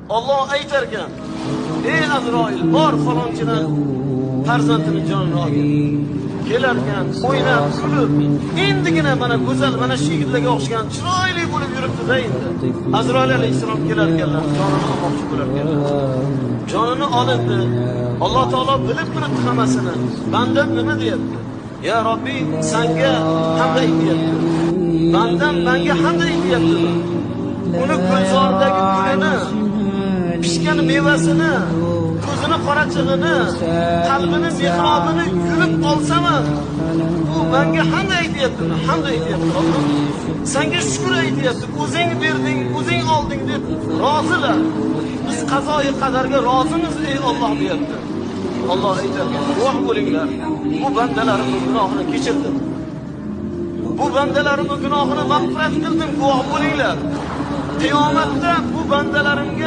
Alloh aytar ekan, ey Azroil, bor falonchidan farzandini jonini olgin. Kelarkan, o'ynab, kulib, endigina mana go'zal, mana shu yigitlarga o'xshagan chiroyli bo'lib yuribdi-da endi. Azroil alayhisalom kelar ekanlar, jonini olmoqchi bo'lar ekanlar. Jonini olindi. Alloh taolo bilib turibdi hammasini. Bandam nima deyapti? Ya Robbi, senga hamd aytyapti. Bandam menga hamd aytyapti. Uni ko'zoridagi gulini, pishgan mevasini, ko'zini qorachig'ini, qalbini mehrobini yulib olsam, u menga hamd aytyapti, hamd aytyapti. Alloh senga shukr aytyapti. O'zing berding, o'zing olding deb rozilar. Biz qazoyi qadarga rozimiz ey Alloh deyapti. Alloh aytadi, guvoh bo'linglar. Bu bandalarimning gunohini kechirdim. Bu bandalarimning gunohini mag'firat qildim, guvoh bo'linglar. Qiyomatda bu bandalarimga